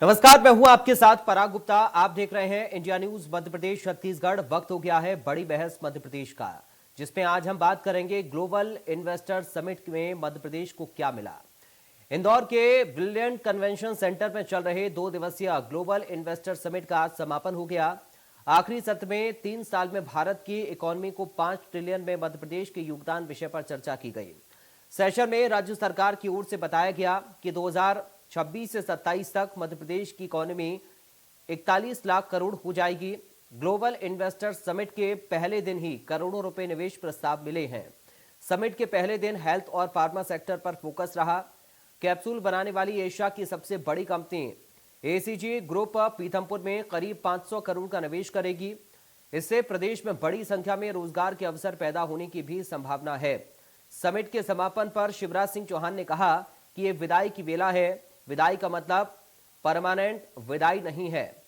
नमस्कार, मैं हूं आपके साथ पराग गुप्ता। आप देख रहे हैं इंडिया न्यूज मध्य प्रदेश छत्तीसगढ़। वक्त हो गया है बड़ी बहस मध्य प्रदेश का, जिसमें आज हम बात करेंगे ग्लोबल इन्वेस्टर समिट में मध्य प्रदेश को क्या मिला। इंदौर के ब्रिलियंट कन्वेंशन सेंटर में चल रहे 2 दिवसीय ग्लोबल इन्वेस्टर समिट का आज समापन हो गया। आखिरी सत्र में 3 साल में भारत की इकोनॉमी को 5 ट्रिलियन में मध्य प्रदेश के योगदान विषय पर चर्चा की गई। सेशन में राज्य सरकार की ओर से बताया गया कि 2026 से 27 तक मध्य प्रदेश की इकोनॉमी 41 लाख करोड़ हो जाएगी। ग्लोबल इन्वेस्टर समिट के पहले दिन ही करोड़ों रुपए निवेश प्रस्ताव मिले हैं। समिट के पहले दिन हेल्थ और फार्मा सेक्टर पर फोकस रहा। कैप्सूल बनाने वाली एशिया की सबसे बड़ी कंपनी एसीजी ग्रुप पीथमपुर में करीब 500 करोड़ का निवेश करेगी। इससे प्रदेश में बड़ी संख्या में रोजगार के अवसर पैदा होने की भी संभावना है। समिट के समापन पर शिवराज सिंह चौहान ने कहा कि ये विदाई की बेला है। विदाई का मतलब परमानेंट विदाई नहीं है।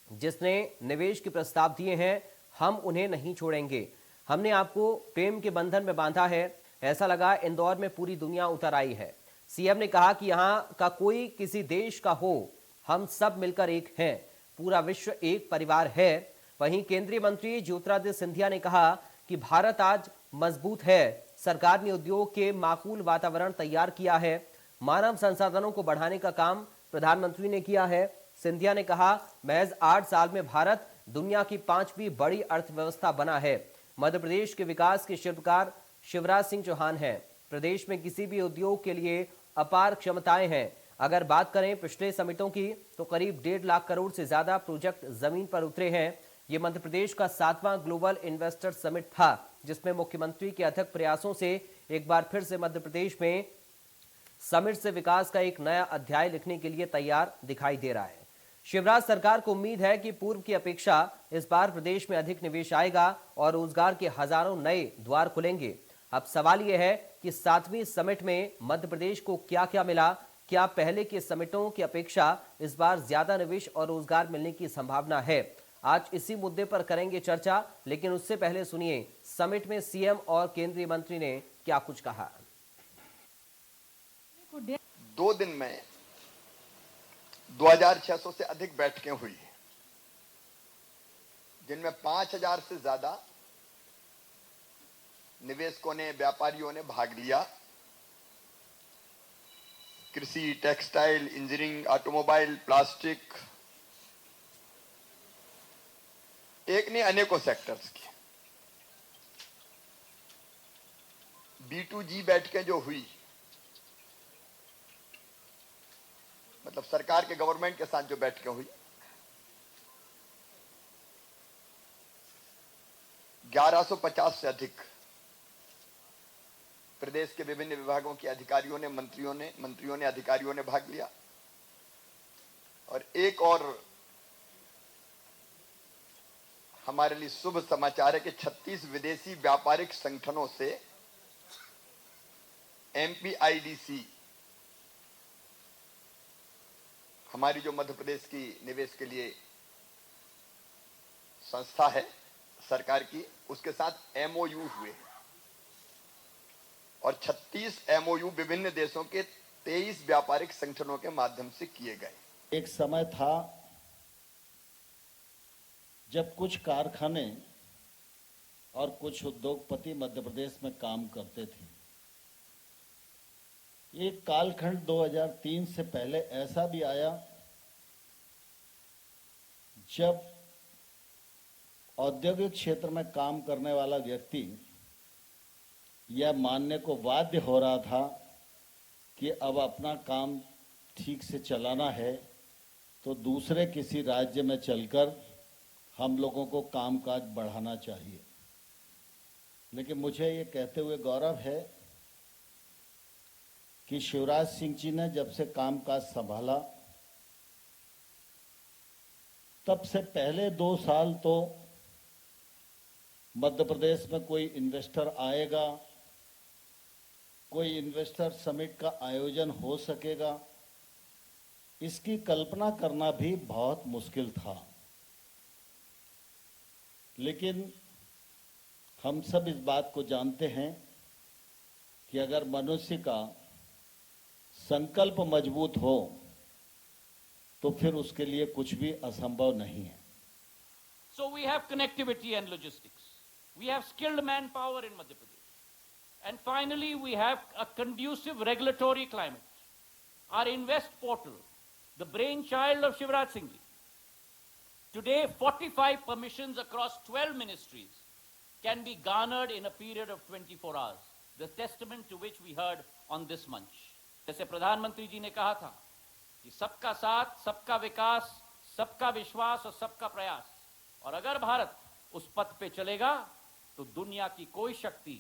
जिसने निवेश के प्रस्ताव दिए हैं, हम उन्हें नहीं छोड़ेंगे। हमने आपको प्रेम के बंधन में बांधा है। ऐसा लगा इंदौर में पूरी दुनिया उतर आई है। सीएम ने कहा कि यहां का कोई किसी देश का हो, हम सब मिलकर एक हैं। पूरा विश्व एक परिवार है। वहीं केंद्रीय मंत्री ज्योतिरादित्य सिंधिया ने कहा कि भारत आज मजबूत है। सरकार ने उद्योग के माकूल वातावरण तैयार किया है। मानव संसाधनों को बढ़ाने का काम प्रधानमंत्री ने किया है। सिंधिया ने कहा, महज 8 साल में भारत दुनिया की 5वीं बड़ी अर्थव्यवस्था बना है। मध्य प्रदेश के विकास के शिल्पकार शिवराज सिंह चौहान हैं। प्रदेश में किसी भी उद्योग के लिए अपार क्षमताएं हैं। अगर बात करें पिछले समिटों की, तो करीब 1.5 लाख करोड़ से ज्यादा प्रोजेक्ट जमीन पर उतरे हैं। ये मध्य प्रदेश का 7वां ग्लोबल इन्वेस्टर समिट था, जिसमें मुख्यमंत्री के अथक प्रयासों से एक बार फिर से मध्य प्रदेश में समिट से विकास का एक नया अध्याय लिखने के लिए तैयार दिखाई दे रहा है। शिवराज सरकार को उम्मीद है कि पूर्व की अपेक्षा इस बार प्रदेश में अधिक निवेश आएगा और रोजगार के हजारों नए द्वार खुलेंगे। अब सवाल यह है कि 7वीं समिट में मध्य प्रदेश को क्या क्या मिला। क्या पहले के समिटों की अपेक्षा इस बार ज्यादा निवेश और रोजगार मिलने की संभावना है? आज इसी मुद्दे पर करेंगे चर्चा, लेकिन उससे पहले सुनिए समिट में सीएम और केंद्रीय मंत्री ने क्या कुछ कहा। 2 दिन में 2600 से अधिक बैठकें हुई, जिनमें 5000 से ज्यादा निवेशकों ने, व्यापारियों ने भाग लिया। कृषि, टेक्सटाइल, इंजीनियरिंग, ऑटोमोबाइल, प्लास्टिक, एक नहीं अनेकों सेक्टर्स की B2G बैठकें जो हुई, मतलब सरकार के गवर्नमेंट के साथ जो बैठकें हुई, 1150 से अधिक प्रदेश के विभिन्न विभागों के अधिकारियों ने, मंत्रियों ने, अधिकारियों ने भाग लिया। और एक और हमारे लिए शुभ समाचार है कि 36 विदेशी व्यापारिक संगठनों से MPIDC, हमारी जो मध्य प्रदेश की निवेश के लिए संस्था है सरकार की, उसके साथ MOU हुए और 36 MOU विभिन्न देशों के 23 व्यापारिक संगठनों के माध्यम से किए गए। एक समय था जब कुछ कारखाने और कुछ उद्योगपति मध्य प्रदेश में काम करते थे। एक कालखंड 2003 से पहले ऐसा भी आया जब औद्योगिक क्षेत्र में काम करने वाला व्यक्ति यह मानने को बाध्य हो रहा था कि अब अपना काम ठीक से चलाना है तो दूसरे किसी राज्य में चलकर हम लोगों को कामकाज बढ़ाना चाहिए। लेकिन मुझे ये कहते हुए गौरव है कि शिवराज सिंह जी ने जब से कामकाज संभाला, तब से पहले 2 साल तो मध्य प्रदेश में कोई इन्वेस्टर आएगा, कोई इन्वेस्टर समिट का आयोजन हो सकेगा, इसकी कल्पना करना भी बहुत मुश्किल था। लेकिन हम सब इस बात को जानते हैं कि अगर मनुष्य का संकल्प मजबूत हो तो फिर उसके लिए कुछ भी असंभव नहीं है। So we have connectivity and logistics. We have skilled manpower in Madhya Pradesh. And finally, we have a conducive regulatory climate. Our Invest portal, the brainchild of Shivraj Singh Ji. Today, 45 permissions across 12 ministries can be garnered in a period of 24 hours. The testament to which we heard on this मंच. जैसे प्रधानमंत्री जी ने कहा था कि सबका साथ, सबका विकास, सबका विश्वास और सबका प्रयास। और अगर भारत उस पथ पे चलेगा तो दुनिया की कोई शक्ति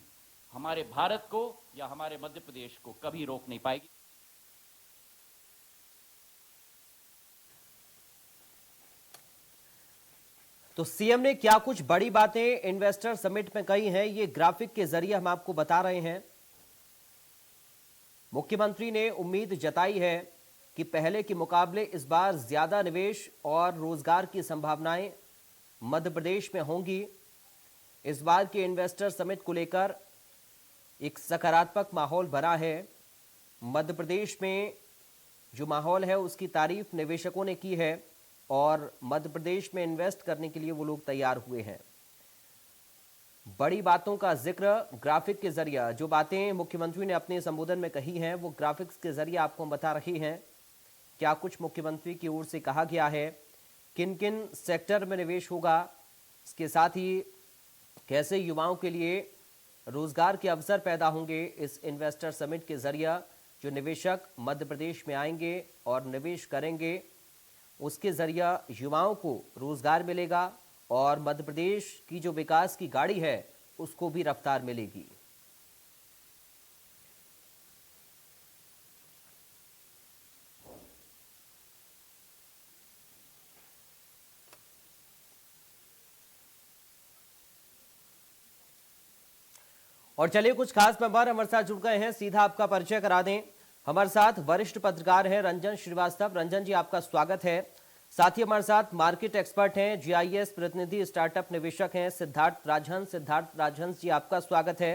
हमारे भारत को या हमारे मध्य प्रदेश को कभी रोक नहीं पाएगी। तो सीएम ने क्या कुछ बड़ी बातें इन्वेस्टर समिट में कही हैं, ये ग्राफिक के जरिए हम आपको बता रहे हैं। मुख्यमंत्री ने उम्मीद जताई है कि पहले के मुकाबले इस बार ज्यादा निवेश और रोजगार की संभावनाएं मध्य प्रदेश में होंगी। इस बार के इन्वेस्टर समिट को लेकर एक सकारात्मक माहौल बना है। मध्य प्रदेश में जो माहौल है उसकी तारीफ निवेशकों ने की है और मध्य प्रदेश में इन्वेस्ट करने के लिए वो लोग तैयार हुए हैं। बड़ी बातों का जिक्र ग्राफिक के जरिए, जो बातें मुख्यमंत्री ने अपने संबोधन में कही हैं वो ग्राफिक्स के जरिए आपको हम बता रहे हैं। क्या कुछ मुख्यमंत्री की ओर से कहा गया है, किन किन सेक्टर में निवेश होगा, इसके साथ ही कैसे युवाओं के लिए रोजगार के अवसर पैदा होंगे इस इन्वेस्टर समिट के जरिए। जो निवेशक मध्य प्रदेश में आएंगे और निवेश करेंगे उसके जरिए युवाओं को रोजगार मिलेगा और मध्य प्रदेश की जो विकास की गाड़ी है उसको भी रफ्तार मिलेगी। और चलिए कुछ खास मेहमान हमारे साथ जुड़ गए हैं, सीधा आपका परिचय करा दें। हमारे साथ वरिष्ठ पत्रकार हैं रंजन श्रीवास्तव। रंजन जी, आपका स्वागत है। साथ ही हमारे साथ मार्केट एक्सपर्ट हैं, जीआईएस प्रतिनिधि, स्टार्टअप निवेशक हैं सिद्धार्थ राजहंस। सिद्धार्थ राजहंस जी, आपका स्वागत है।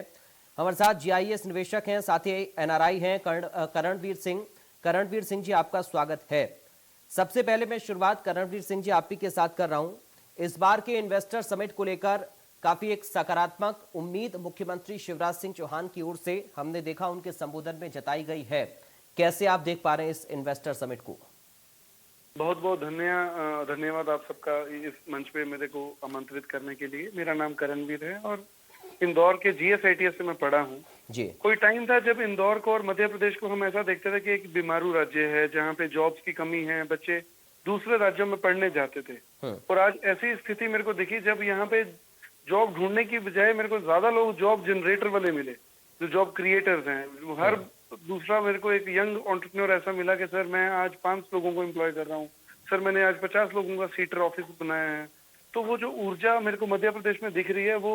हमारे साथ जीआईएस निवेशक हैं, साथ ही एनआरआई हैं करणवीर सिंह। करणवीर सिंह जी, आपका स्वागत है। सबसे पहले मैं शुरुआत करणवीर सिंह जी आप ही के साथ कर रहा हूं। इस बार के इन्वेस्टर समिट को लेकर काफी एक सकारात्मक उम्मीद मुख्यमंत्री शिवराज सिंह चौहान की ओर से हमने देखा उनके संबोधन में जताई गई है। कैसे आप देख पा रहे हैं इस इन्वेस्टर समिट को? बहुत बहुत धन्यवाद आप सबका इस मंच पे मेरे को आमंत्रित करने के लिए। मेरा नाम करणवीर है और इंदौर के जीएसआईटीएस से मैं पढ़ा हूँ जी। कोई टाइम था जब इंदौर को और मध्य प्रदेश को हम ऐसा देखते थे कि एक बीमारू राज्य है जहाँ पे जॉब्स की कमी है, बच्चे दूसरे राज्यों में पढ़ने जाते थे। और आज ऐसी स्थिति मेरे को दिखी जब यहाँ पे जॉब ढूंढने की बजाय मेरे को ज्यादा लोग जॉब जनरेटर वाले मिले, जो जॉब क्रिएटर्स हैं। हर दूसरा मेरे को एक यंग एंटरप्रेन्योर ऐसा मिला कि सर मैं आज 5 लोगों को एम्प्लॉय कर रहा हूँ, सर मैंने आज 50 लोगों का सीटर ऑफिस बनाया है। तो वो जो ऊर्जा मेरे को मध्य प्रदेश में दिख रही है वो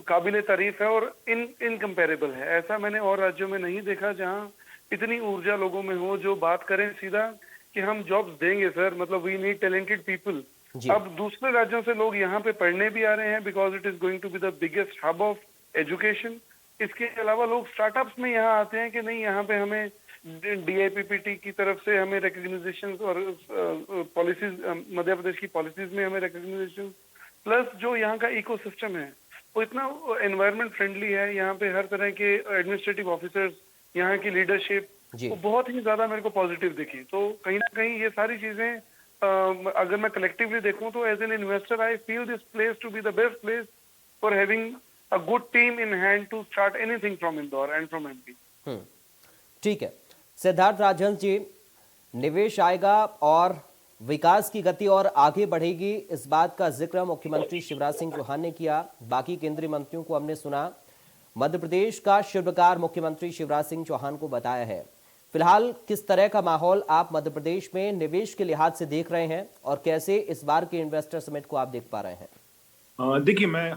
काबिले तारीफ है और इनकम्पेरेबल है। ऐसा मैंने और राज्यों में नहीं देखा जहाँ इतनी ऊर्जा लोगों में हो जो बात करें सीधा कि हम जॉब्स देंगे सर, मतलब वी नीड टैलेंटेड पीपल। अब दूसरे राज्यों से लोग यहाँ पे पढ़ने भी आ रहे हैं because it is going to be the biggest hub of education. इसके अलावा लोग स्टार्टअप्स में यहाँ आते हैं कि नहीं यहाँ पे हमें डीआईपीपीटी की तरफ से हमें रिकग्निशन और पॉलिसीज, मध्य प्रदेश की पॉलिसीज में हमें रिकग्निशन, प्लस जो यहाँ का इकोसिस्टम है वो इतना एनवायरमेंट फ्रेंडली है। यहाँ पे हर तरह के एडमिनिस्ट्रेटिव ऑफिसर्स, यहाँ की लीडरशिप वो बहुत ही ज्यादा मेरे को पॉजिटिव दिखी। तो कहीं ना कहीं ये सारी चीजें अगर मैं कलेक्टिवली देखूं तो as an investor I feel this place to be the best place for having a good team in hand to start anything from Indore and from MP. ठीक है सिद्धार्थ राजहंस जी, निवेश आएगा और विकास की गति और आगे बढ़ेगी, इस बात का जिक्र मुख्यमंत्री शिवराज सिंह चौहान ने किया। बाकी केंद्रीय मंत्रियों को हमने सुना। मध्य प्रदेश का शिल्पकार मुख्यमंत्री शिवराज सिंह चौहान को बताया है। फिलहाल किस तरह का माहौल आप मध्य प्रदेश में निवेश के लिहाज से देख रहे हैं और कैसे इस बार के इन्वेस्टर समिट को आप देख पा रहे हैं? देखिए, मैं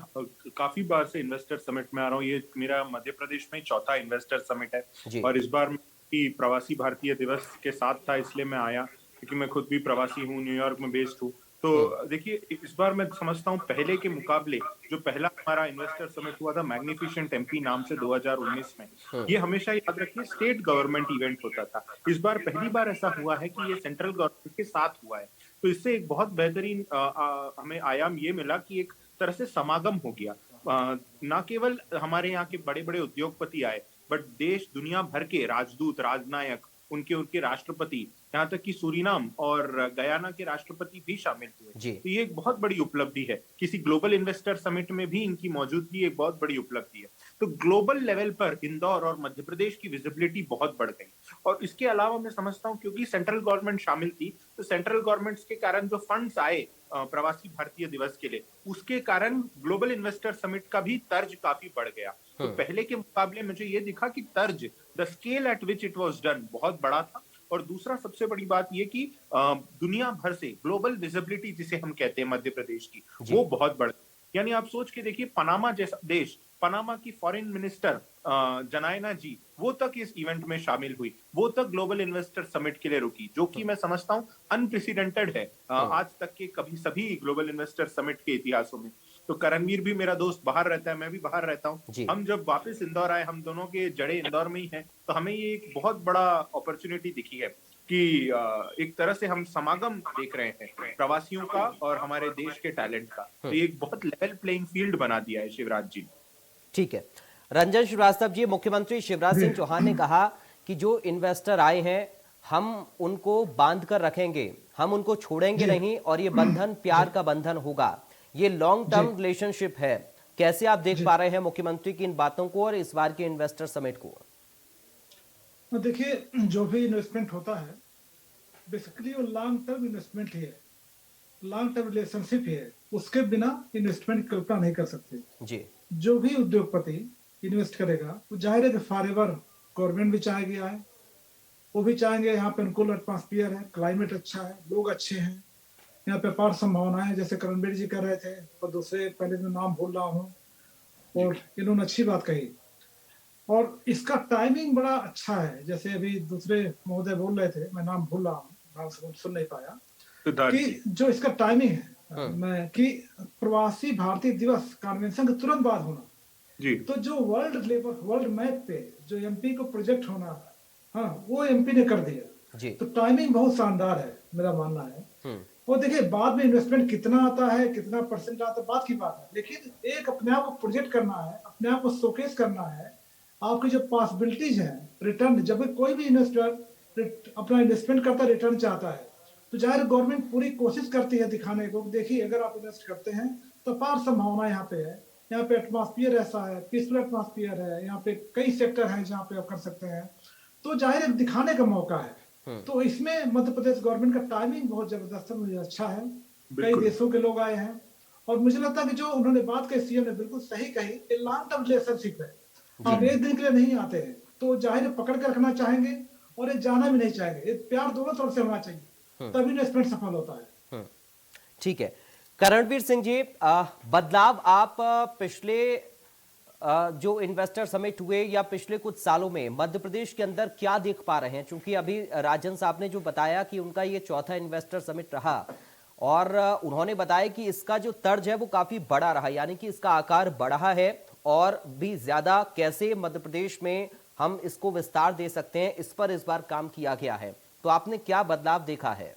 काफी बार से इन्वेस्टर समिट में आ रहा हूँ। ये मेरा मध्य प्रदेश में चौथा इन्वेस्टर समिट है और इस बार प्रवासी भारतीय दिवस के साथ था, इसलिए मैं आया क्योंकि मैं खुद भी प्रवासी हूँ, न्यूयॉर्क में बेस्ड हूँ। तो देखिए इस बार मैं समझता हूँ पहले के मुकाबले जो पहला हमारा इन्वेस्टर समिट हुआ था मैग्निफिसेंट एमपी नाम से 2019 में, ये हमेशा याद रखिए स्टेट गवर्नमेंट इवेंट होता था। इस बार पहली बार ऐसा हुआ है कि ये सेंट्रल गवर्नमेंट के साथ हुआ है, तो इससे एक बहुत बेहतरीन हमें आयाम ये मिला कि एक तरह से समागम हो गया। ना केवल हमारे यहाँ के बड़े बड़े उद्योगपति आए, बट देश दुनिया भर के राजदूत, राजनायक, उनके राष्ट्रपति, यहाँ तक कि सूरीनाम और गयाना के राष्ट्रपति भी शामिल हुए। तो ये एक बहुत बड़ी उपलब्धि है। किसी ग्लोबल इन्वेस्टर समिट में भी इनकी मौजूदगी एक बहुत बड़ी उपलब्धि है। तो ग्लोबल लेवल पर इंदौर और मध्य प्रदेश की विजिबिलिटी बहुत बढ़ गई। और इसके अलावा मैं समझता हूँ क्योंकि सेंट्रल गवर्नमेंट शामिल थी, तो सेंट्रल गवर्नमेंट के कारण जो फंड्स आए प्रवासी भारतीय दिवस के लिए, उसके कारण ग्लोबल इन्वेस्टर समिट का भी तर्ज काफी बढ़ गया। तो पहले के मुकाबले मुझे ये दिखा कि तर्ज, the scale eight which it was done, बहुत बड़ा था। और दूसरा सबसे बड़ी बात ये कि दुनिया भर से ग्लोबल विजिबिलिटी जिसे हम कहते हैं मध्य प्रदेश की, वो बहुत बढ़, यानी आप सोच के देखिए पनामा जैसा देश, पनामा की फॉरेन मिनिस्टर जनायना जी, वो तक इस इवेंट में शामिल हुई, वो तक ग्लोबल इन्वेस्टर समिट के लिए रुकी, जो कि मैं समझता हूं अनप्रेसिडेंटेड है आज तक के कभी सभी ग्लोबल इन्वेस्टर समिट के इतिहासों में। तो करणवीर भी मेरा दोस्त बाहर रहता है, मैं भी बाहर रहता हूँ। हम जब वापस इंदौर आए, हम दोनों के जड़े इंदौर में ही हैं, तो हमें ये एक बहुत बड़ा अपॉर्चुनिटी दिखी है कि एक तरह से हम समागम देख रहे हैं प्रवासियों का और हमारे देश के टैलेंट का। तो ये एक बहुत लेवल प्लेइंग फील्ड बना दिया है शिवराज जी। ठीक है, रंजन श्रीवास्तव जी, मुख्यमंत्री शिवराज सिंह चौहान ने कहा कि जो इन्वेस्टर आए हैं हम उनको बांध कर रखेंगे, हम उनको छोड़ेंगे नहीं, और ये बंधन प्यार का बंधन होगा, ये लॉन्ग टर्म रिलेशनशिप है। कैसे आप देख पा रहे हैं मुख्यमंत्री की इन बातों को और इस बार के इन्वेस्टर समिट को? देखिए, जो भी इन्वेस्टमेंट होता है बेसिकली वो लॉन्ग टर्म इन्वेस्टमेंट ही है, लॉन्ग टर्म रिलेशनशिप ही है। उसके बिना इन्वेस्टमेंट की कल्पना नहीं कर सकते जी। जो भी उद्योगपति इन्वेस्ट करेगा वो जाहिर है कि फॉरएवर गवर्नमेंट भी चाहेगी आए, वो भी चाहेंगे यहाँ पे अनुकूल एटमॉस्फेयर है, क्लाइमेट अच्छा है, लोग अच्छे हैं, यहाँ पे अपार संभावनाएं है, जैसे करणबीर जी कर रहे थे और दूसरे पहले मैं नाम भूल रहा हूँ, और इन्होंने अच्छी बात कही। और इसका टाइमिंग बड़ा अच्छा है, जैसे अभी दूसरे महोदय बोल रहे थे, मैं नाम भूल रहा हूँ, नाम सुन नहीं पाया, कि जो इसका टाइमिंग है मैं कि प्रवासी भारतीय दिवस कन्वेंशन के तुरंत बाद होना जी। तो जो वर्ल्ड मैप पे जो एमपी को प्रोजेक्ट होना, हाँ, वो एमपी ने कर दिया जी। तो टाइमिंग बहुत शानदार है, मेरा मानना है। और देखिए बाद में इन्वेस्टमेंट कितना आता है, कितना परसेंट आता है, बात की बात है, लेकिन एक अपने आप को प्रोजेक्ट करना है, अपने आप को शोकेस करना है, आपकी जो पॉसिबिलिटीज है रिटर्न, जब कोई भी इन्वेस्टर अपना इन्वेस्टमेंट करता है, रिटर्न चाहता है, तो जाहिर गवर्नमेंट पूरी कोशिश करती है दिखाने को, देखिए अगर आप इन्वेस्ट करते हैं तो अपार संभावना यहाँ पे है, यहाँ पे एटमॉस्फेयर ऐसा है, पीसफुल एटमॉस्फेयर है, यहाँ पे कई सेक्टर हैं जहाँ पे आप कर सकते हैं, तो जाहिर है दिखाने का मौका है। तो इसमें मध्य प्रदेश गवर्नमेंट का टाइमिंग बहुत जबरदस्त है, मुझे अच्छा है, कई देशों के लोग आए हैं, और मुझे लगता है कि जो उन्होंने बात कही सीएम ने बिल्कुल सही कही, ये लॉन्ग टर्म रिलेशनशिप है, आप एक दिन के लिए नहीं आते हैं, तो जाहिर पकड़ कर रखना चाहेंगे और ये जाना भी नहीं चाहेंगे, ये प्यार दोनों तरफ से होना चाहिए, तभी इन्वेस्टमेंट सफल होता है। ठीक है, करणवीर सिंह जी, बदलाव आप पिछले जो इन्वेस्टर समिट हुए या पिछले कुछ सालों में मध्य प्रदेश के अंदर क्या देख पा रहे हैं? क्योंकि अभी राजन साहब ने जो बताया कि उनका ये चौथा इन्वेस्टर समिट रहा, और उन्होंने बताया कि इसका जो तर्ज है वो काफी बड़ा रहा, यानी कि इसका आकार बढ़ा है और भी ज्यादा कैसे मध्य प्रदेश में हम इसको विस्तार दे सकते हैं, इस पर इस बार काम किया गया है। तो आपने क्या बदलाव देखा है?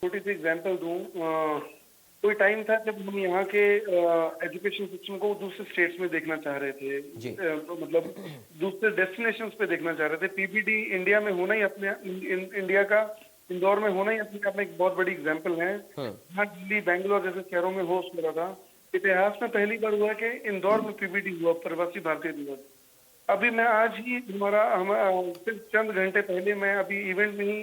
छोटी सी एग्जांपल दूं, कोई टाइम था जब हम यहाँ के एजुकेशन सिस्टम को दूसरे स्टेट्स में देखना चाह रहे थे, मतलब दूसरे डेस्टिनेशंस पे देखना चाह रहे थे। पीबीडी इंडिया में होना ही अपने इंडिया का इंदौर में होना ही अपने आप में एक बहुत बड़ी एग्जांपल है। यहाँ दिल्ली, बैंगलोर जैसे शहरों में होस्ट हो रहा था। इतिहास में पहली बार हुआ कि इंदौर में पीबीडी हुआ, प्रवासी भारतीय दिवस। अभी मैं आज ही सिर्फ चंद घंटे पहले मैं अभी इवेंट में ही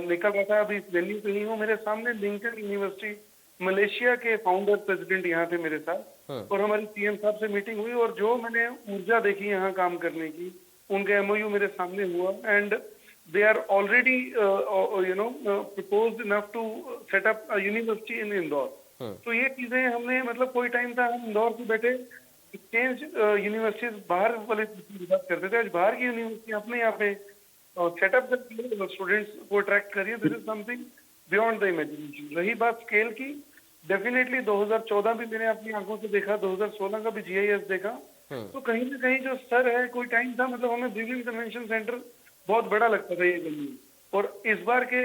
निकल रहा था, अभी इस वेन्यू पे ही हूँ। मेरे सामने लिंकन यूनिवर्सिटी मलेशिया के फाउंडर प्रेसिडेंट यहाँ थे मेरे साथ, और हमारी सीएम साहब से मीटिंग हुई, और जो मैंने ऊर्जा देखी यहाँ काम करने की, उनका एमओयू मेरे सामने हुआ, and they are already proposed enough to set up university in Indore. तो ये चीजें हमने, मतलब कोई टाइम था हम इंदौर से बैठे एक्सचेंज यूनिवर्सिटीज बाहर वाले बात करते थे, आज बाहर की यूनिवर्सिटी अपने यहाँ पे सेटअप करके स्टूडेंट्स को अट्रैक्ट करिए। This is something beyond the imagination. रही बात स्केल की, डेफिनेटली 2014 भी मैंने अपनी आंखों से देखा, 2016 का भी GIS देखा, तो कहीं ना कहीं जो स्तर है, कोई टाइम था मतलब हमें ब्रीदिंग कन्वेंशन सेंटर बहुत बड़ा लगता था ये गली में। और इस बार के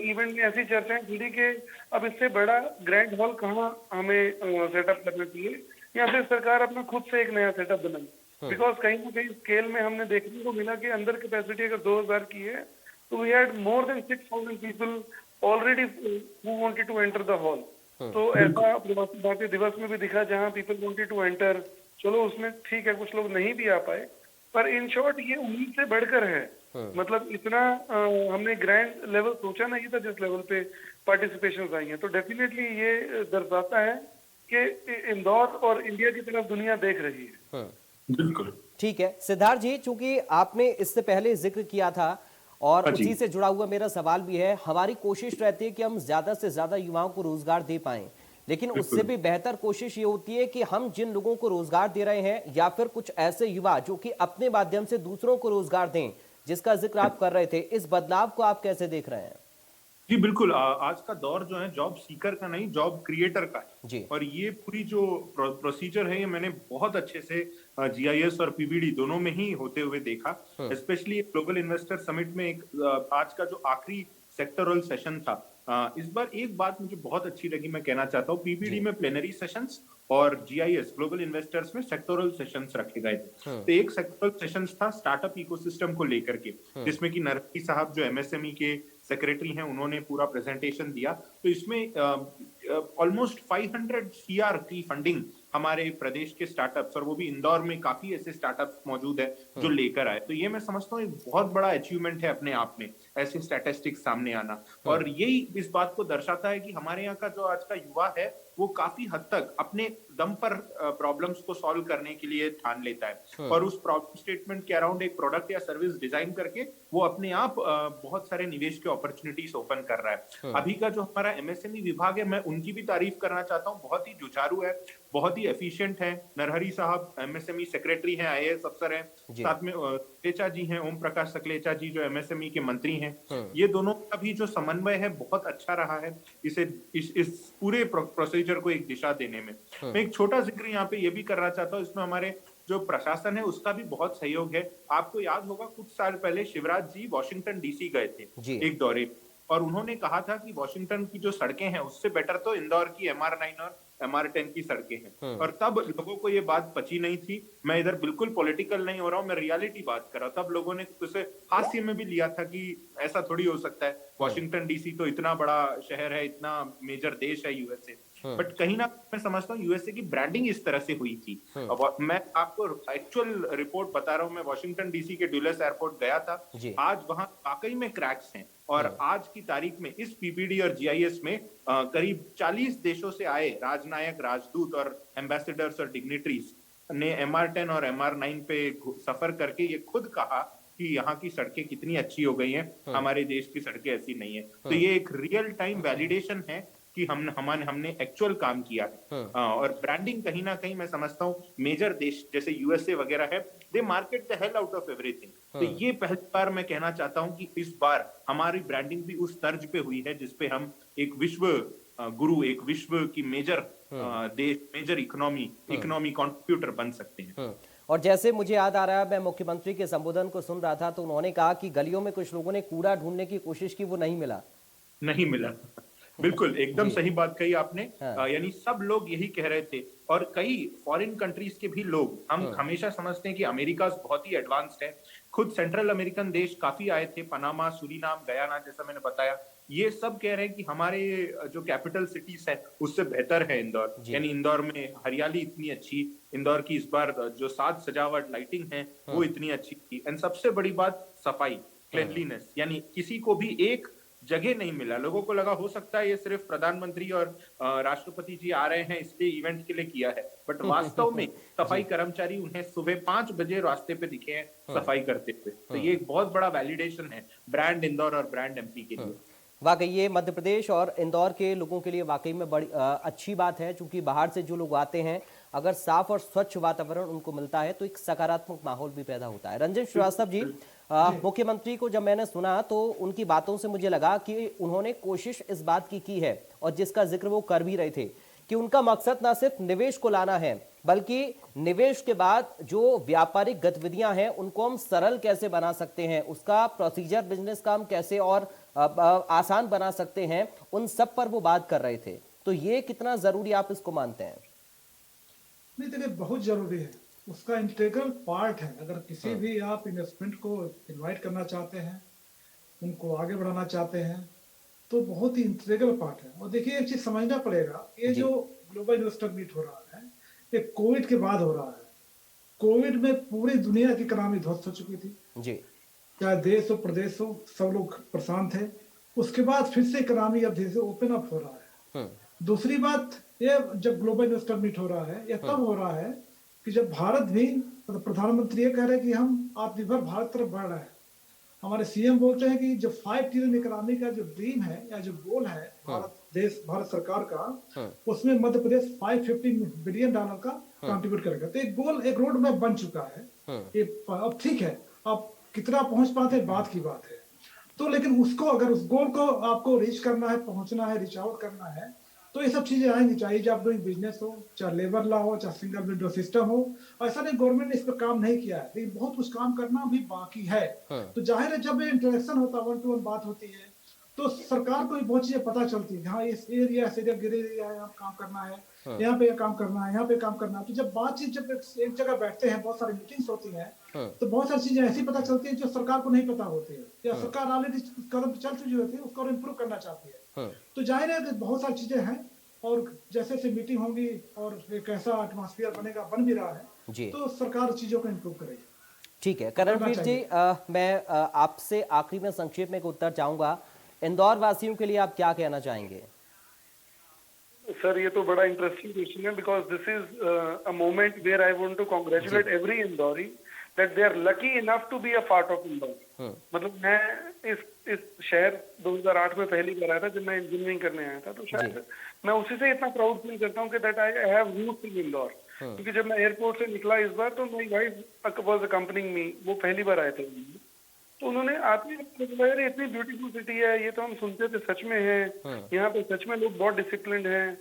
इवेंट में ऐसी चर्चाएं खुली कि अब इससे बड़ा ग्रैंड हॉल कहाँ हमें सेटअप करना चाहिए, या फिर सरकार अपना खुद से एक नया सेटअप बनाए। बिकॉज कहीं ना कहीं स्केल में हमने देखने को मिला कि अंदर कैपेसिटी अगर 2000 की है, तो we had more than 6000 people already who wanted to enter the hall. तो ऐसा प्रवासी भारतीय दिवस में भी दिखा, जहां पीपल वांटेड टू एंटर। चलो उसमें ठीक है, कुछ लोग नहीं भी आ पाए, पर इन शॉर्ट ये उम्मीद से बढ़कर है। मतलब इतना हमने ग्रैंड लेवल सोचा नहीं था जिस लेवल पे पार्टिसिपेशन आई है। तो डेफिनेटली ये दर्शाता है कि इंदौर और इंडिया की तरफ दुनिया देख रही है। बिल्कुल ठीक है सिद्धार्थ जी, चूंकि आपने इससे पहले जिक्र किया था और उसी से जुड़ा हुआ मेरा सवाल भी है, हमारी कोशिश रहती है कि हम ज्यादा से ज्यादा युवाओं को रोजगार दे पाएं, लेकिन उससे भी बेहतर कोशिश ये होती है कि हम जिन लोगों को रोजगार दे रहे हैं या फिर कुछ ऐसे युवा जो कि अपने माध्यम से दूसरों को रोजगार दें, जिसका जिक्र आप कर रहे थे, इस बदलाव को आप कैसे देख रहे हैं? जी बिल्कुल, आज का दौर जो है जॉब सीकर का नहीं, जॉब क्रिएटर का है जी। और ये पूरी जो प्रोसीजर है ये मैंने बहुत अच्छे से GIS और PBD दोनों में ही होते हुए देखा। स्पेशली ग्लोबल इन्वेस्टर समिट में आज का जो आखिरी सेक्टरल सेशन था, इस बार एक बात मुझे बहुत अच्छी लगी, मैं कहना चाहता हूँ। PBD में प्लेनरी सेशंस और GIS ग्लोबल इन्वेस्टर्स में सेक्टोरल सेशंस रखे गए थे। तो एक सेक्टोरल सेशंस था स्टार्टअप इकोसिस्टम को लेकर के, जिसमें कि नरकी साहब जो MSME के सेक्रेटरी हैं, उन्होंने पूरा प्रेजेंटेशन दिया। तो इसमें ऑलमोस्ट 500 CR की फंडिंग हमारे प्रदेश के स्टार्टअप्स, और वो भी इंदौर में काफी ऐसे स्टार्टअप्स मौजूद है जो लेकर आए। तो ये मैं समझता हूँ एक बहुत बड़ा अचीवमेंट है अपने आप में, ऐसे स्टैटिस्टिक्स सामने आना। और यही इस बात को दर्शाता है कि हमारे यहाँ का जो आज का युवा है वो काफी हद तक अपने दम पर प्रॉब्लम्स को सॉल्व करने के लिए ठान लेता है, और उस प्रॉब्लम स्टेटमेंट के अराउंड एक प्रोडक्ट या सर्विस डिजाइन करके वो अपने आप बहुत सारे निवेश के अपॉर्चुनिटीज ओपन कर रहा है। अभी का जो हमारा MSME विभाग है, मैं उनकी भी तारीफ करना चाहता हूँ। बहुत ही जुझारू है, बहुत ही एफिशिएंट है। नरहरी साहब MSME सेक्रेटरी हैं, IAS अफसर हैं, साथ में सकलेचा जी हैं, ओम प्रकाश सकलेचा जी जो MSME के मंत्री हैं। ये दोनों का भी जो समन्वय है बहुत अच्छा रहा है इस पूरे प्रोसीजर को एक दिशा देने में। मैं एक छोटा जिक्र यहाँ पे ये भी करना चाहता हूँ, इसमें हमारे जो प्रशासन है उसका भी बहुत सहयोग है। आपको याद होगा कुछ साल पहले शिवराज जी वॉशिंगटन DC गए थे एक दौरे, और उन्होंने कहा था कि वॉशिंगटन की जो सड़कें हैं उससे बेटर तो इंदौर की MR9 और MR10 की सड़कें हैं। और तब लोगों को ये बात पची नहीं थी। मैं इधर बिल्कुल पॉलिटिकल नहीं हो रहा हूँ, मैं रियलिटी बात कर रहा हूँ। तब लोगों ने उसे हास्य में भी लिया था कि ऐसा थोड़ी हो सकता है, वॉशिंगटन DC तो इतना बड़ा शहर है, इतना मेजर देश है USA। बट कहीं ना मैं समझता हूँ USA की ब्रांडिंग इस तरह से हुई थी। मैं आपको एक्चुअल रिपोर्ट बता रहा हूँ, मैं वॉशिंगटन DC के डुलेस एयरपोर्ट गया था। आज वहां वाकई में क्रैक्स हैं, और आज की तारीख में इस PBD और GIS में करीब 40 देशों से आए राजनायक, राजदूत और एम्बेसडर्स और डिग्निटरीज ने MR10 और MR9 पे सफर करके ये खुद कहा कि यहाँ की सड़कें कितनी अच्छी हो गई हैं, हमारे देश की सड़कें ऐसी नहीं है। तो ये एक रियल टाइम वैलिडेशन है कि हमने एक्चुअल काम किया है। और ब्रांडिंग कहीं ना कहीं मैं समझता हूँ मेजर देश जैसे USA वगैरह है, they market the hell out of everything. तो ये पहली बार मैं कहना चाहता हूँ कि इस बार हमारी ब्रांडिंग भी उस तर्ज पे हुई है जिसपे हम एक विश्व गुरु, एक विश्व की मेजर देश, मेजर इकोनॉमी कंट्रीब्यूटर बन सकते हैं। और जैसे मुझे याद आ रहा है, मैं मुख्यमंत्री के संबोधन को सुन रहा था तो उन्होंने कहा कि गलियों में कुछ लोगों ने कूड़ा ढूंढने की कोशिश की, वो नहीं मिला। बिल्कुल एकदम सही बात कही आपने। यानी सब लोग यही कह रहे थे, और कई फॉरेन कंट्रीज के भी लोग, हम हमेशा समझते हैं कि अमेरिका बहुत ही एडवांस्ड है, खुद सेंट्रल अमेरिकन देश काफी आए थे, पनामा, सूरीनाम, गयाना, जैसा मैंने बताया। ये सब कह रहे हैं कि हमारे जो कैपिटल सिटीज है उससे बेहतर है इंदौर। यानी इंदौर में हरियाली इतनी अच्छी, इंदौर की इस बार जो साज सजावट, लाइटिंग है वो इतनी अच्छी थी। एंड सबसे बड़ी बात सफाई, क्लीनलीनेस, यानी किसी को भी एक जगह नहीं मिला। लोगों को लगा हो सकता है ये सिर्फ प्रधानमंत्री और राष्ट्रपति जी आ रहे हैं इसलिए इवेंट के लिए किया है, बट वास्तव में सफाई कर्मचारी उन्हें सुबह 5 बजे रास्ते पे दिखे हैं सफाई करते हुए। तो ये एक बहुत बड़ा वैलिडेशन है ब्रांड इंदौर और ब्रांड MP के लिए। वाकई ये मध्य प्रदेश और इंदौर के लोगों के लिए वाकई में बड़ी अच्छी बात है, क्योंकि बाहर से जो लोग आते हैं अगर साफ और स्वच्छ वातावरण उनको मिलता है तो एक सकारात्मक माहौल भी पैदा होता है। रंजन श्रीवास्तव जी, मुख्यमंत्री को जब मैंने सुना तो उनकी बातों से मुझे लगा कि उन्होंने कोशिश इस बात की है, और जिसका जिक्र वो कर भी रहे थे, कि उनका मकसद ना सिर्फ निवेश को लाना है, बल्कि निवेश के बाद जो व्यापारिक गतिविधियां हैं उनको हम सरल कैसे बना सकते हैं, उसका प्रोसीजर बिजनेस का हम कैसे और आसान बना सकते हैं, उन सब पर वो बात कर रहे थे। तो ये कितना जरूरी आप इसको मानते हैं? नहीं, देखिए बहुत जरूरी है, उसका इंटीग्रल पार्ट है। अगर किसी भी आप इन्वेस्टमेंट को इनवाइट करना चाहते हैं, उनको आगे बढ़ाना चाहते हैं, तो बहुत ही इंटीग्रल पार्ट है। और देखिए एक चीज समझना पड़ेगा, ये जो ग्लोबल इन्वेस्टर मीट हो रहा है ये कोविड के बाद हो रहा है। कोविड में पूरी दुनिया की इकोनॉमी ध्वस्त हो चुकी थी जी, चाहे देश हो प्रदेश हो, सब लोग परेशान थे। उसके बाद फिर से इकोनॉमी अब धीरे से ओपन अप हो रहा है। दूसरी बात, ये जब ग्लोबल इन्वेस्टर मीट हो रहा है, ये तब हो रहा है कि जब भारत भी, मतलब प्रधानमंत्री ये कह रहे हैं कि हम आत्मनिर्भर भारत तरफ बढ़ रहे हैं। हमारे सीएम बोलते हैं कि जो 5 ट्रिलियन इकोनॉमी का जो ड्रीम है या जो गोल है भारत सरकार का, उसमें मध्य प्रदेश $550 बिलियन का कंट्रीब्यूट करेगा। तो एक गोल, एक रोड मैप बन चुका है। ये अब ठीक है, अब कितना पहुंच पाते हैं बात की बात है। तो लेकिन उसको, अगर उस गोल को आपको रीच करना है, पहुंचना है, रीच आउट करना है, तो ये सब चीजें आएंगी, चाहे जब डूइंग बिजनेस हो, चाहे लेबर लॉ हो, चाहे सिंगल विंडो सिस्टम हो। ऐसा नहीं गवर्नमेंट ने इस पर काम नहीं किया है, लेकिन बहुत कुछ काम करना भी बाकी है। तो जाहिर है जब इंटरेक्शन होता है, 1 to 1 बात होती है, तो सरकार को भी बहुत चीजें पता चलती है। हाँ, इस एरिया से ग्रे एरिया है, यहाँ काम करना है, यहाँ पे काम करना है, यहाँ पे काम करना है। तो जब बातचीत, जब एक जगह बैठते हैं, बहुत सारी मीटिंग्स होती हैं, तो बहुत सारी चीजें ऐसी पता चलती है जो सरकार को नहीं पता होती है, या सरकार ऑलरेडी कदम चल चुकी होती है, उसको इम्प्रूव करना चाहती है। तो जाहिर है बहुत सारी चीजें हैं, और जैसे जैसे मीटिंग होंगी और एक ऐसा एटमॉस्फेयर बनेगा, बन भी रहा है, तो सरकार चीजों को इम्प्रूव करेगी। ठीक है करणवीर जी, मैं आपसे आखिरी में संक्षेप में एक उत्तर चाहूंगा। इंदौर वासियों के लिए आप क्या कहना चाहेंगे? सर, ये तो बड़ा इंटरेस्टिंग क्वेश्चन है, because this is a moment where I want to congratulate every Indori that they are lucky enough to be a part of Indore. मतलब मैं इस शहर 2008 में पहली बार आया था, जब मैं इंजीनियरिंग करने आया था, तो शायद मैं उसी से इतना प्राउड फील करता हूँ कि that I have roots in Indore. क्योंकि जब मैं एयरपोर्ट से निकला इस बार, तो माय वाइफ वाज अकम्पनिंग मी, वो पहली बार आए थे, तो उन्होंने आते ही यार इतनी ब्यूटीफुल सिटी है, ये तो हम सुनते थे, सच में है। यहाँ पे सच में लोग बहुत डिसिप्लिन्ड हैं।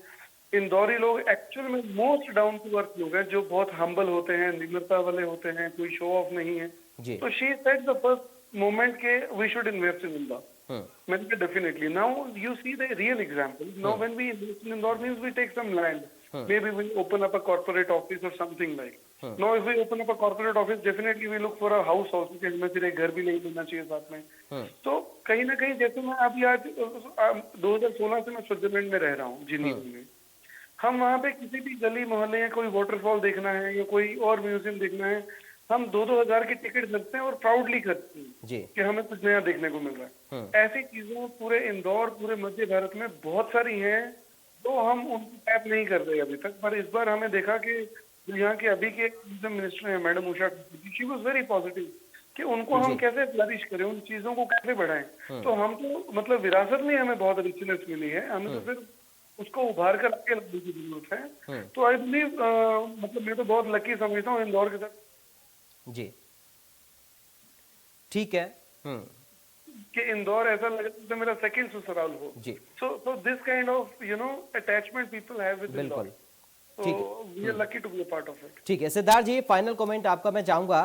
इंदौरी लोग एक्चुअल में मोस्ट डाउन टू अर्थ लोग हैं, जो बहुत हम्बल होते हैं, निम्रता वाले होते हैं, कोई शो ऑफ नहीं है। तो she said the first moment के we should invest in Indore. मैंने कहा definitely. Now you see the real example. Now when we invest in Indore means we take some land, maybe we open up a corporate office or something like. Now if we open up a corporate office, definitely we look for a house also, कि हमें फिर एक घर भी नहीं लेना चाहिए साथ में। तो कहीं ना कहीं, जैसे मैं अभी आज 2016 से मैं स्विट्जरलैंड में रह रहा हूँ, जिनीवा में। हम वहाँ पे किसी भी गली मोहल्ले या कोई वाटरफॉल देखना है या कोई और म्यूजियम देखना है, हम 2-2 हजार की टिकट लगते हैं और प्राउडली करते हैं कि हमें कुछ नया देखने को मिल रहा है। ऐसी चीजें पूरे इंदौर, पूरे मध्य भारत में बहुत सारी हैं, तो हम उनको टैप नहीं कर रहे अभी तक। पर इस बार हमें देखा कि यहाँ के अभी के टूरिज्म मिनिस्टर हैं madam Usha, she was very positive कि उनको हम कैसे फ्लरिश करें, उन चीजों को कैसे बढ़ाएं। तो हम तो मतलब विरासत में हमें बहुत रिचनेस मिली है, हमें तो सिर्फ उसको उभार कर आगे लाने की जरूरत है। तो आई बिलीव, मतलब मैं तो बहुत लकी समझता हूँ इंदौर के साथ। जी ठीक है, कि इंदौर ऐसा लगता है मेरा सेकंड ससुराल हो। So this kind of attachment people have with Indore, so we are lucky to be a part of it. ठीक है सिद्धार्थ जी, फाइनल कमेंट आपका मैं चाहूंगा।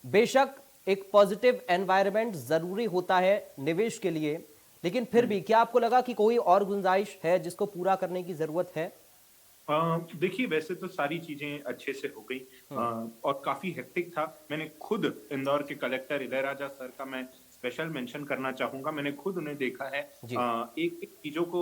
बेशक एक पॉजिटिव एनवायरनमेंट जरूरी होता है निवेश के लिए, लेकिन फिर भी क्या आपको लगा कि कोई और गुंजाइश है जिसको पूरा करने की जरूरत है? देखिए, वैसे तो सारी चीजें अच्छे से हो गई और काफी हेक्टिक था। मैंने खुद इंदौर के कलेक्टर इलयराजा सर का मैं स्पेशल मेंशन करना चाहूंगा। मैंने खुद उन्हें देखा है एक चीजों को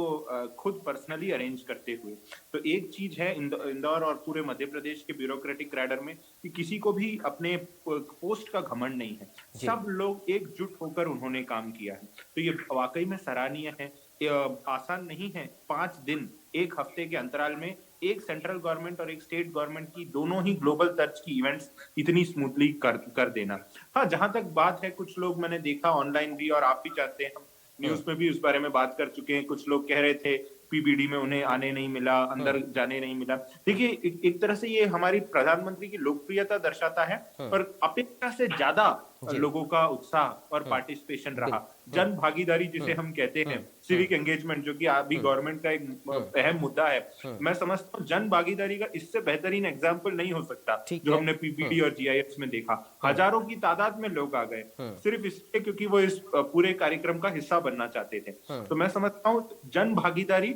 खुद पर्सनली अरेंज करते हुए। तो एक चीज है इंदौर और पूरे मध्य प्रदेश के ब्यूरोक्रेटिक कैडर में कि किसी को भी अपने पोस्ट का घमंड नहीं है, सब लोग एकजुट होकर उन्होंने काम किया है। तो ये वाकई में सराहनीय है। आसान नहीं है 5 दिन एक हफ्ते के अंतराल में एक सेंट्रल गवर्नमेंट और एक स्टेट गवर्नमेंट की दोनों ही ग्लोबल तर्ज की इवेंट्स इतनी स्मूथली कर देना। हाँ, जहां तक बात है, कुछ लोग मैंने देखा ऑनलाइन भी, और आप भी चाहते हैं, न्यूज में भी उस बारे में बात कर चुके हैं, कुछ लोग कह रहे थे पीबीडी में उन्हें आने नहीं मिला, अंदर जाने नहीं मिला। देखिए एक तरह से ये हमारी प्रधानमंत्री की लोकप्रियता दर्शाता है, पर अपेक्षा से ज्यादा लोगों का उत्साह और पार्टिसिपेशन रहा। जन भागीदारी जिसे हम कहते हैं, सिविक एंगेजमेंट, जो कि अभी गवर्नमेंट का एक अहम मुद्दा है, मैं समझता हूँ जन भागीदारी का इससे बेहतरीन एग्जाम्पल नहीं हो सकता जो हमने पीपीडी और जीआईएस में देखा। हजारों की तादाद में लोग आ गए सिर्फ इसलिए क्योंकि वो इस पूरे कार्यक्रम का हिस्सा बनना चाहते थे। तो मैं समझता हूँ जन भागीदारी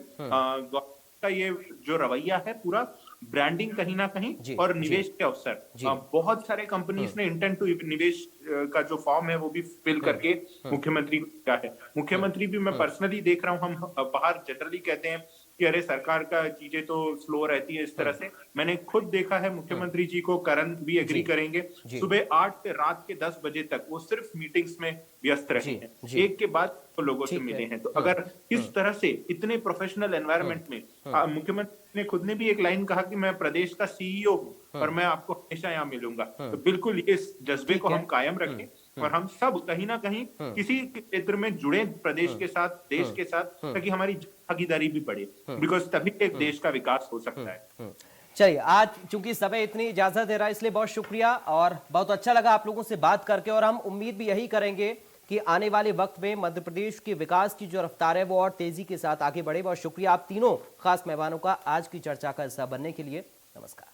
का ये जो रवैया है, पूरा ब्रांडिंग कहीं ना कहीं और निवेश के अवसर, बहुत सारे कंपनीज ने इंटेंट टू निवेश का जो फॉर्म है वो भी फिल करके मुख्यमंत्री को दिया है। मुख्यमंत्री भी मैं पर्सनली देख रहा हूँ, हम बाहर जनरली कहते हैं कि अरे सरकार का चीजें तो स्लो रहती है, इस तरह से मैंने खुद देखा है मुख्यमंत्री जी को, करण भी एग्री करेंगे, सुबह 8 से रात के 10 बजे तक वो सिर्फ मीटिंग्स में व्यस्त रहे हैं, एक के बाद तो लोगों से मिले हैं। तो अगर इस तरह से इतने प्रोफेशनल एनवायरनमेंट में मुख्यमंत्री ने खुद ने भी एक लाइन कहा कि मैं प्रदेश का सीईओ हूँ और मैं आपको हमेशा यहाँ मिलूंगा, तो बिल्कुल इस जज्बे को हम कायम रखें और हम सब कहीं ना कहीं किसी क्षेत्र में जुड़े प्रदेश के साथ, देश के साथ, ताकि हमारी भागीदारी भी बढ़े, बिकॉज तभी एक देश का विकास हो सकता है। चलिए, आज चूंकि समय इतनी इजाजत दे रहा है इसलिए बहुत शुक्रिया और बहुत अच्छा लगा आप लोगों से बात करके, और हम उम्मीद भी यही करेंगे कि आने वाले वक्त में मध्य प्रदेश के विकास की जो रफ्तार है वो और तेजी के साथ आगे बढ़े। बहुत शुक्रिया आप तीनों खास मेहमानों का आज की चर्चा का हिस्सा बनने के लिए। नमस्कार।